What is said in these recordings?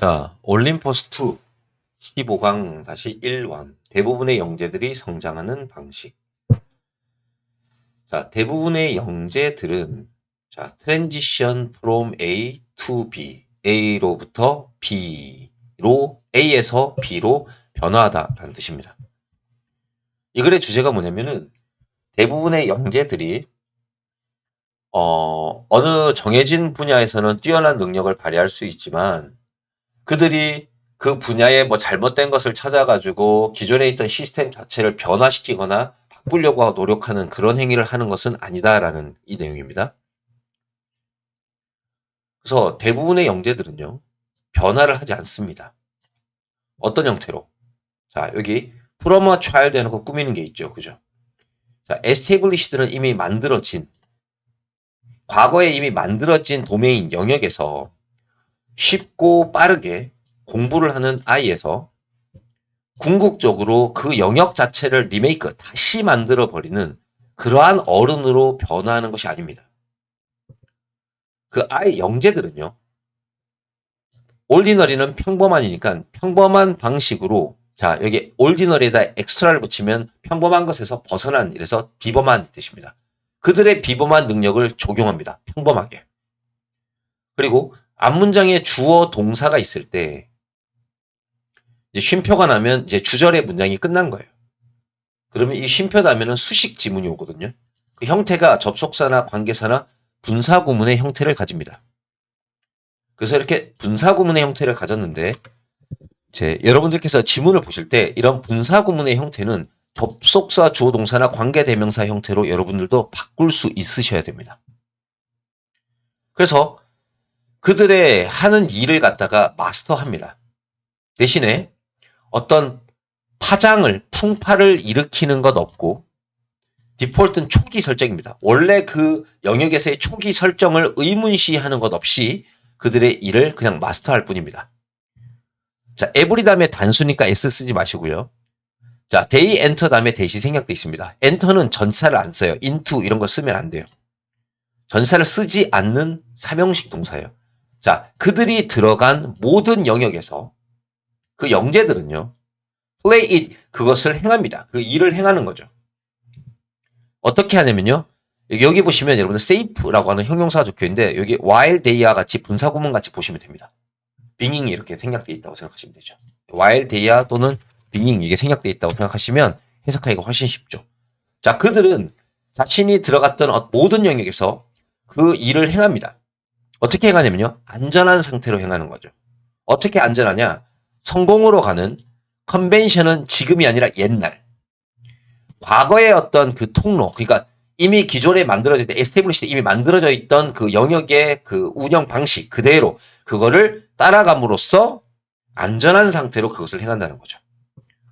자, 올림포스2 15강-1원 대부분의 영재들이 성장하는 방식. 자, 대부분의 영재들은 자, transition from A to B, A로부터 B로, A에서 B로 변화하다라는 뜻입니다. 이 글의 주제가 뭐냐면은 대부분의 영재들이 어느 정해진 분야에서는 뛰어난 능력을 발휘할 수 있지만 그들이 그 분야에 뭐 잘못된 것을 찾아가지고 기존에 있던 시스템 자체를 변화시키거나 바꾸려고 노력하는 그런 행위를 하는 것은 아니다라는 이 내용입니다. 그래서 대부분의 영재들은요, 변화를 하지 않습니다. 어떤 형태로? 자, 여기 from a child 해놓고 꾸미는 게 있죠. 그죠? 자, established는 이미 만들어진, 과거에 이미 만들어진 도메인 영역에서 쉽고 빠르게 공부를 하는 아이에서 궁극적으로 그 영역 자체를 리메이크, 다시 만들어버리는 그러한 어른으로 변화하는 것이 아닙니다. 그 아이 영재들은요, 올디너리는 평범한이니까 평범한 방식으로, 자, 여기 올디너리에다 엑스트라를 붙이면 평범한 것에서 벗어난, 이래서 비범한 뜻입니다. 그들의 비범한 능력을 적용합니다. 평범하게. 그리고 앞문장에 주어 동사가 있을 때 이제 쉼표가 나면 이제 주절의 문장이 끝난 거예요. 그러면 이 쉼표 다음에는 수식 지문이 오거든요. 그 형태가 접속사나 관계사나 분사구문의 형태를 가집니다. 그래서 이렇게 분사구문의 형태를 가졌는데 여러분들께서 지문을 보실 때 이런 분사구문의 형태는 접속사, 주어동사나 관계대명사 형태로 여러분들도 바꿀 수 있으셔야 됩니다. 그래서 그들의 하는 일을 갖다가 마스터합니다. 대신에 어떤 파장을, 풍파를 일으키는 것 없고 디폴트는 초기 설정입니다. 원래 그 영역에서의 초기 설정을 의문시하는 것 없이 그들의 일을 그냥 마스터할 뿐입니다. 자, every 다음에 단수니까 s 쓰지 마시고요. 자, they enter 다음에 대시 생략돼 있습니다. enter는 전사를 안 써요. into 이런 거 쓰면 안 돼요. 전사를 쓰지 않는 삼형식 동사예요. 자, 그들이 들어간 모든 영역에서 그 영재들은요, play it, 그것을 행합니다. 그 일을 행하는 거죠. 어떻게 하냐면요. 여기 보시면 여러분들 safe라고 하는 형용사가 적혀있는데 여기 while they와 같이 분사구문 같이 보시면 됩니다. 빙잉이 이렇게 생략되어 있다고 생각하시면 되죠. while they 또는 빙잉 이게 생략되어 있다고 생각하시면 해석하기가 훨씬 쉽죠. 자, 그들은 자신이 들어갔던 모든 영역에서 그 일을 행합니다. 어떻게 행하냐면요. 안전한 상태로 행하는 거죠. 어떻게 안전하냐? 성공으로 가는 컨벤션은 지금이 아니라 옛날. 과거의 어떤 그 통로, 그러니까 이미 기존에 만들어져 있던, 에스테블리시 이미 만들어져 있던 그 영역의 그 운영 방식 그대로 그거를 따라감으로써 안전한 상태로 그것을 행한다는 거죠.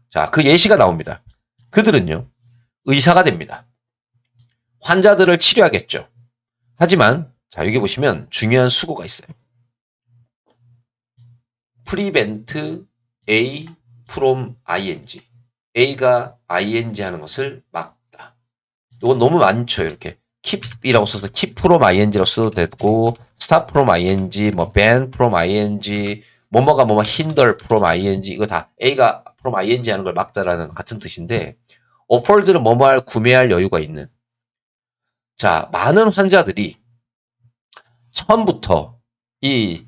자, 그 예시가 나옵니다. 그들은요, 의사가 됩니다. 환자들을 치료하겠죠. 하지만, 자, 여기 보시면 중요한 수고가 있어요. prevent A from ing. A가 ing 하는 것을 막다. 이건 너무 많죠, 이렇게. keep이라고 써서 keep from ing라고 써도 되고, stop from ing, 뭐 ban from ing, 뭐뭐가 뭐뭐 hinder from ing, 이거 다 A가 from ing 하는 걸 막다라는 같은 뜻인데, offered는 뭐뭐할 구매할 여유가 있는. 자, 많은 환자들이 처음부터 이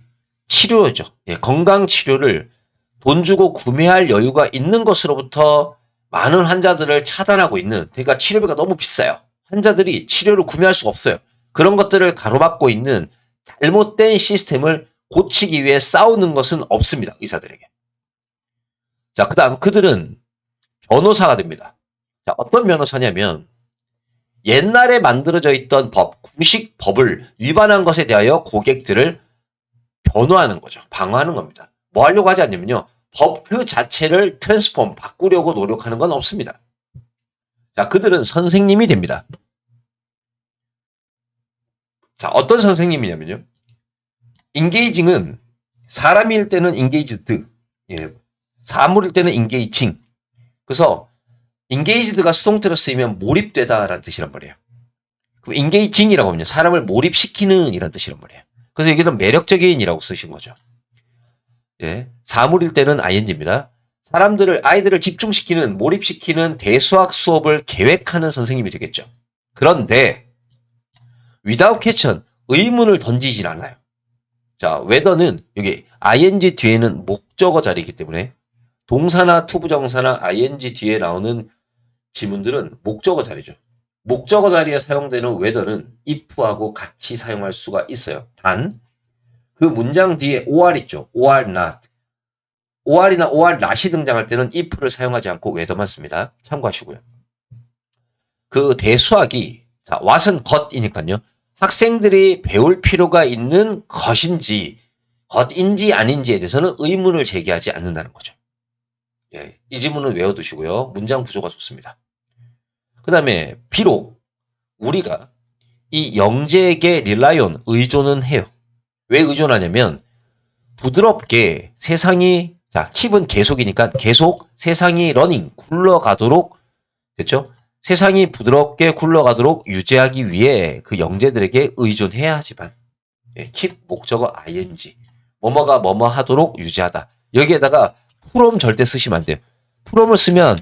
치료죠. 예, 건강 치료를 돈 주고 구매할 여유가 있는 것으로부터 많은 환자들을 차단하고 있는, 그러니까 치료비가 너무 비싸요. 환자들이 치료를 구매할 수가 없어요. 그런 것들을 가로막고 있는 잘못된 시스템을 고치기 위해 싸우는 것은 없습니다. 의사들에게. 자, 그 다음 그들은 변호사가 됩니다. 자, 어떤 변호사냐면 옛날에 만들어져 있던 법, 공식 법을 위반한 것에 대하여 고객들을 변호하는 거죠. 방어하는 겁니다. 뭐 하려고 하지 않냐면요. 법 그 자체를 트랜스폼, 바꾸려고 노력하는 건 없습니다. 자, 그들은 선생님이 됩니다. 자, 어떤 선생님이냐면요. 인게이징은 사람일 때는 인게이지드, 예, 사물일 때는 인게이징. 그래서 인게이지드가 수동태로 쓰이면 몰입되다라는 뜻이란 말이에요. 그럼 인게이징이라고 하면 사람을 몰입시키는 이란 뜻이란 말이에요. 그래서 여기는 매력적인이라고 쓰신 거죠. 예, 사물일 때는 ing입니다. 아이들을 집중시키는, 몰입시키는 대수학 수업을 계획하는 선생님이 되겠죠. 그런데 without question, 의문을 던지진 않아요. 자, whether는 여기 ing 뒤에는 목적어 자리이기 때문에 동사나 투부정사나 ing 뒤에 나오는 지문들은 목적어 자리죠. 목적어 자리에 사용되는 whether는 if하고 같이 사용할 수가 있어요. 단, 그 문장 뒤에 or 있죠. or not. or이나 or not이 등장할 때는 if를 사용하지 않고 whether만 씁니다. 참고하시고요. 그 대수학이, 자, what은 것이니까요. 학생들이 배울 필요가 있는 것인지 아닌지에 대해서는 의문을 제기하지 않는다는 거죠. 예, 이 지문은 외워두시고요. 문장 구조가 좋습니다. 그 다음에 비록 우리가 이 영재에게 rely on, 의존은 해요. 왜 의존하냐면 부드럽게 세상이, 자, keep은 계속이니까 계속 세상이 running, 굴러가도록, 됐죠? 세상이 부드럽게 굴러가도록 유지하기 위해 그 영재들에게 의존해야 하지만, 예, keep 목적어 ing, 뭐뭐가 뭐뭐 하도록 유지하다. 여기에다가 from 절대 쓰시면 안 돼요. from을 쓰면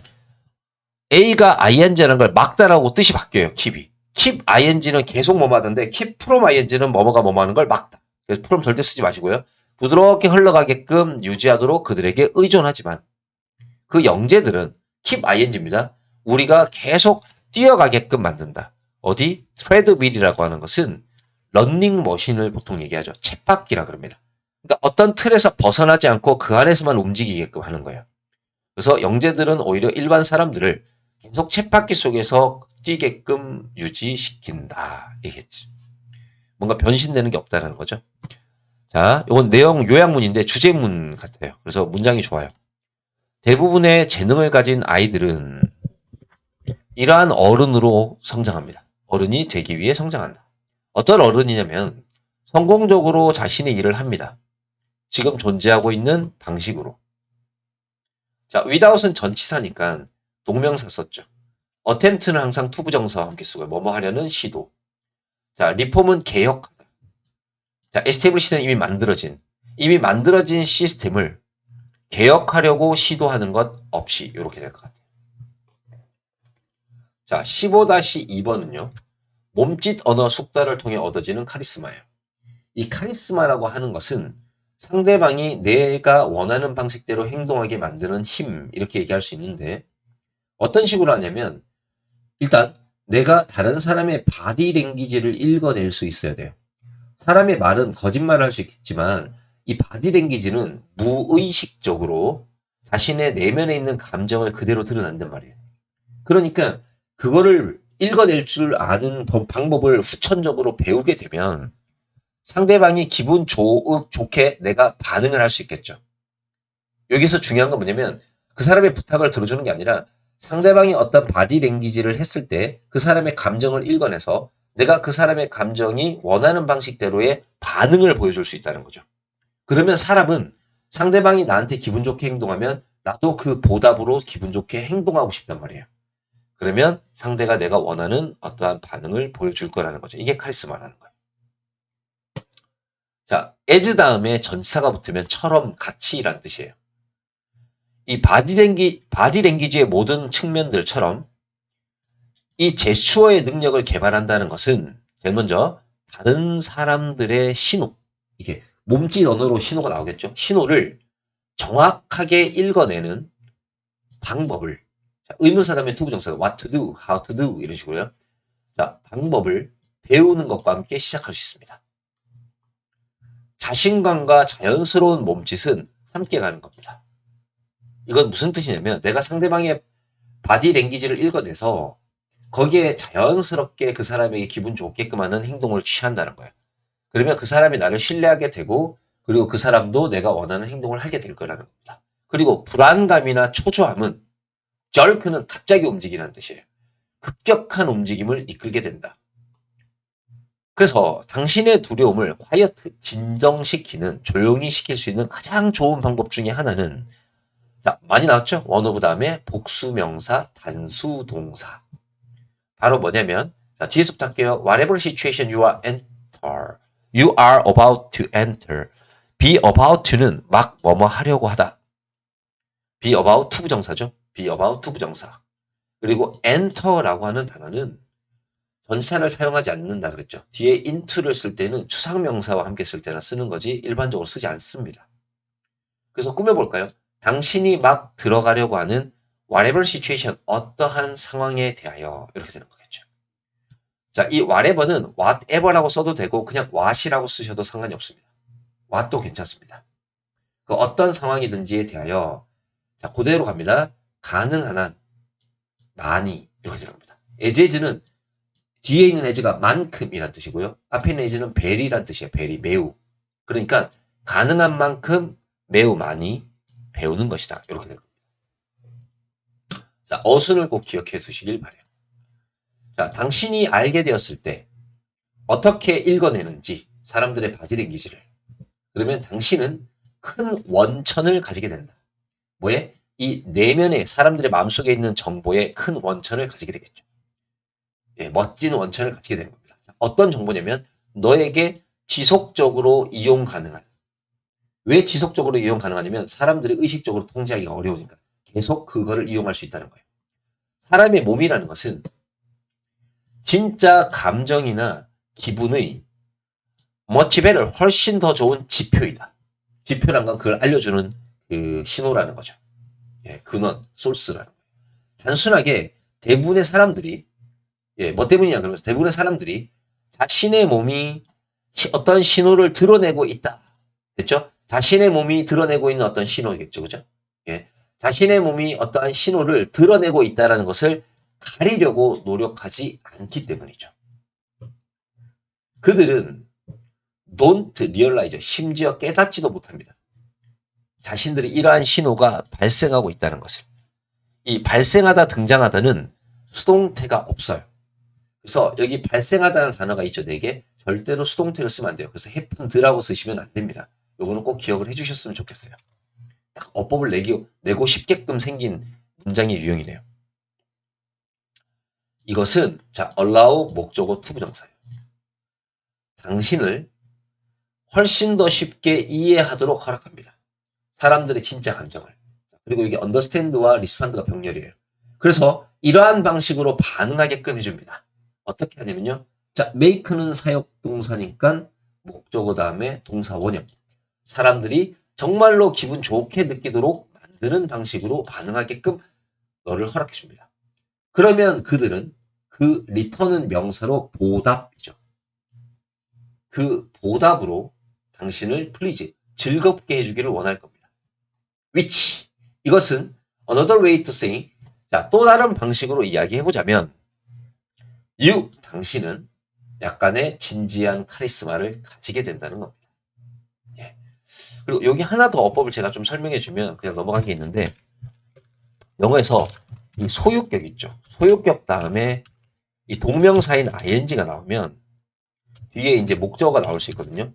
A가 ing라는 걸 막다라고 뜻이 바뀌어요. keep ing는 계속 뭐뭐 하던데 keep from ing는 뭐뭐가 뭐뭐 하는 걸 막다. 그래서 from 절대 쓰지 마시고요. 부드럽게 흘러가게끔 유지하도록 그들에게 의존하지만 그 영재들은 keep ing입니다. 우리가 계속 뛰어가게끔 만든다. 어디? 트레드밀이라고 하는 것은 런닝머신을 보통 얘기하죠. 쳇바퀴라 그럽니다. 그러니까 어떤 틀에서 벗어나지 않고 그 안에서만 움직이게끔 하는 거예요. 그래서 영재들은 오히려 일반 사람들을 계속 쳇바퀴 속에서 뛰게끔 유지시킨다. 이겠지. 뭔가 변신되는 게 없다는 거죠. 자, 이건 내용 요약문인데 주제문 같아요. 그래서 문장이 좋아요. 대부분의 재능을 가진 아이들은 이러한 어른으로 성장합니다. 어른이 되기 위해 성장한다. 어떤 어른이냐면 성공적으로 자신의 일을 합니다. 지금 존재하고 있는 방식으로. 자, without은 전치사니까 동명사 썼죠. attempt는 항상 투부정사와 함께 쓰고요. 뭐뭐 하려는 시도. 자, reform은 개혁하다. 자, establish는 이미 만들어진 시스템을 개혁하려고 시도하는 것 없이 이렇게 될 것 같아요. 자, 15-2번은요. 몸짓 언어 숙달을 통해 얻어지는 카리스마예요. 이 카리스마라고 하는 것은 상대방이 내가 원하는 방식대로 행동하게 만드는 힘, 이렇게 얘기할 수 있는데 어떤 식으로 하냐면 일단 내가 다른 사람의 바디 랭귀지를 읽어낼 수 있어야 돼요. 사람의 말은 거짓말을 할 수 있겠지만 이 바디 랭귀지는 무의식적으로 자신의 내면에 있는 감정을 그대로 드러낸단 말이에요. 그러니까 그거를 읽어낼 줄 아는 방법을 후천적으로 배우게 되면 상대방이 기분 좋게 내가 반응을 할 수 있겠죠. 여기서 중요한 건 뭐냐면 그 사람의 부탁을 들어주는 게 아니라 상대방이 어떤 바디 랭귀지를 했을 때 그 사람의 감정을 읽어내서 내가 그 사람의 감정이 원하는 방식대로의 반응을 보여줄 수 있다는 거죠. 그러면 사람은 상대방이 나한테 기분 좋게 행동하면 나도 그 보답으로 기분 좋게 행동하고 싶단 말이에요. 그러면 상대가 내가 원하는 어떠한 반응을 보여줄 거라는 거죠. 이게 카리스마라는 거예요. 자, as 다음에 전치사가 붙으면 처럼 같이란 뜻이에요. 이 바디 랭귀지의 모든 측면들처럼 이 제스처의 능력을 개발한다는 것은 제일 먼저 다른 사람들의 신호, 이게 몸짓 언어로 신호가 나오겠죠. 신호를 정확하게 읽어내는 방법을, 자, 의문사 다음에 투부정사 what to do, how to do 이런 식으로요. 자, 방법을 배우는 것과 함께 시작할 수 있습니다. 자신감과 자연스러운 몸짓은 함께 가는 겁니다. 이건 무슨 뜻이냐면 내가 상대방의 바디 랭귀지를 읽어내서 거기에 자연스럽게 그 사람에게 기분 좋게끔 하는 행동을 취한다는 거예요. 그러면 그 사람이 나를 신뢰하게 되고 그리고 그 사람도 내가 원하는 행동을 하게 될 거라는 겁니다. 그리고 불안감이나 초조함은 jerk는 갑자기 움직이는 뜻이에요. 급격한 움직임을 이끌게 된다. 그래서 당신의 두려움을 quiet, 진정시키는, 조용히 시킬 수 있는 가장 좋은 방법 중에 하나는 자, 많이 나왔죠? one of 다음에 복수명사, 단수동사. 바로 뭐냐면 자, 뒤에서부터 할게요. Whatever situation you are about to enter. be about to는 막 뭐뭐 하려고 하다. be about to 부정사죠. be about to 부정사. 그리고 enter라고 하는 단어는 전치사를 사용하지 않는다 그랬죠. 뒤에 into를 쓸 때는 추상명사와 함께 쓸 때나 쓰는 거지 일반적으로 쓰지 않습니다. 그래서 꾸며볼까요? 당신이 막 들어가려고 하는 whatever situation, 어떠한 상황에 대하여 이렇게 되는 거겠죠. 자, 이 whatever는 whatever라고 써도 되고 그냥 what이라고 쓰셔도 상관이 없습니다. what도 괜찮습니다. 그 어떤 상황이든지에 대하여 자, 그대로 갑니다. 가능한 한, 많이 이렇게 들어갑니다. as는 뒤에 있는 as가 만큼이란 뜻이고요. 앞에 있는 as는 very란 뜻이에요. very, 매우. 그러니까 가능한 만큼 매우 많이 배우는 것이다. 이렇게 될 겁니다. 자, 어순을 꼭 기억해 두시길 바래요. 자, 당신이 알게 되었을 때 어떻게 읽어내는지 사람들의 바디랭귀지를 그러면 당신은 큰 원천을 가지게 된다. 뭐에? 이 내면에 사람들의 마음속에 있는 정보의 큰 원천을 가지게 되겠죠. 예, 멋진 원천을 가지게 되는 겁니다. 어떤 정보냐면 너에게 지속적으로 이용 가능한 왜 지속적으로 이용 가능하냐면 사람들이 의식적으로 통제하기가 어려우니까 계속 그거를 이용할 수 있다는 거예요. 사람의 몸이라는 것은 진짜 감정이나 기분의 much better, 훨씬 더 좋은 지표이다. 지표란 건 그걸 알려주는 그 신호라는 거죠. 예, 근원, 소스라는 거예요. 단순하게 대부분의 사람들이 뭐 때문이냐 그러면서 대부분의 사람들이 자신의 몸이 어떤 신호를 드러내고 있다. 됐죠? 자신의 몸이 드러내고 있는 어떤 신호겠죠. 그죠? 예. 자신의 몸이 어떠한 신호를 드러내고 있다는 것을 가리려고 노력하지 않기 때문이죠. 그들은 don't realize, 심지어 깨닫지도 못합니다. 자신들이 이러한 신호가 발생하고 있다는 것을. 이 발생하다, 등장하다는 수동태가 없어요. 그래서 여기 발생하다는 단어가 있죠. 4개. 절대로 수동태를 쓰면 안 돼요. 그래서 happened라고 쓰시면 안 됩니다. 요거는 꼭 기억을 해주셨으면 좋겠어요. 딱 어법을 내고 싶게끔 생긴 문장의 유형이네요. 이것은 자 allow 목적어 to 부정사예요. 당신을 훨씬 더 쉽게 이해하도록 허락합니다. 사람들의 진짜 감정을. 그리고 이게 understand와 respond가 병렬이에요. 그래서 이러한 방식으로 반응하게끔 해줍니다. 어떻게 하냐면요. 자, make는 사역동사니까 목적어 다음에 동사 원형. 사람들이 정말로 기분 좋게 느끼도록 만드는 방식으로 반응하게끔 너를 허락해줍니다. 그러면 그들은 그 return은 명사로 보답이죠. 그 보답으로 당신을 please, 즐겁게 해주기를 원할 겁니다. which, 이것은 another way to say, 자, 또 다른 방식으로 이야기해보자면 you, 당신은 약간의 진지한 카리스마를 가지게 된다는 겁니다. 예. 그리고 여기 하나 더 어법을 제가 좀 설명해주면 그냥 넘어간 게 있는데 영어에서 이 소유격 있죠. 소유격 다음에 이 동명사인 ing가 나오면 뒤에 이제 목적어가 나올 수 있거든요.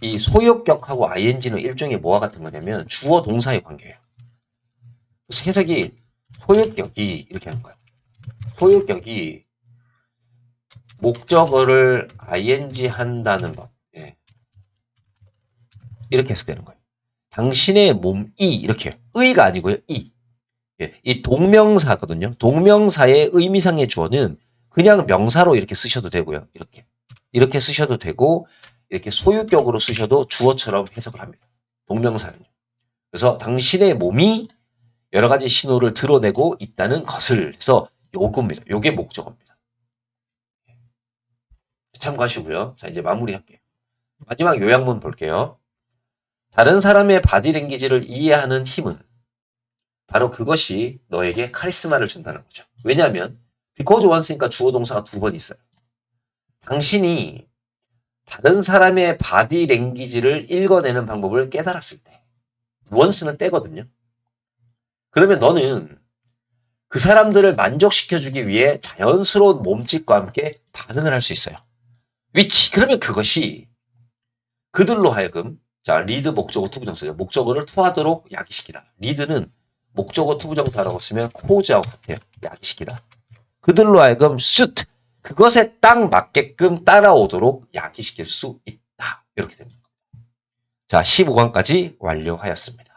이 소유격하고 ing는 일종의 뭐와 같은 거냐면 주어 동사의 관계예요. 그래서 해석이 소유격이 이렇게 하는 거예요. 소유격이 목적어를 ing 한다는 것. 예. 이렇게 해석되는 거예요. 당신의 몸이 이렇게 의가 아니고요. 예. 이 동명사거든요. 동명사의 의미상의 주어는 그냥 명사로 이렇게 쓰셔도 되고요. 이렇게 쓰셔도 되고 이렇게 소유격으로 쓰셔도 주어처럼 해석을 합니다. 동명사는요. 그래서 당신의 몸이 여러 가지 신호를 드러내고 있다는 것을 해서 요겁니다. 요게 목적어입니다. 참고하시고요. 자, 이제 마무리할게요. 마지막 요약문 볼게요. 다른 사람의 바디랭귀지를 이해하는 힘은 바로 그것이 너에게 카리스마를 준다는 거죠. 왜냐하면 because once니까 주어 동사가 2번 있어요. 당신이 다른 사람의 바디랭귀지를 읽어내는 방법을 깨달았을 때 once는 때거든요. 그러면 너는 그 사람들을 만족시켜주기 위해 자연스러운 몸짓과 함께 반응을 할 수 있어요. which, 그러면 그것이 그들로 하여금 자, 리드 목적어 투부정사죠. 목적어를 투하도록 야기시키다. 리드는 목적어 투부정사라고 쓰면 코즈하고 같아요. 야기시키다. 그들로 하여금 suit, 그것에 딱 맞게끔 따라오도록 야기시킬 수 있다. 이렇게 됩니다. 자, 15강까지 완료하였습니다.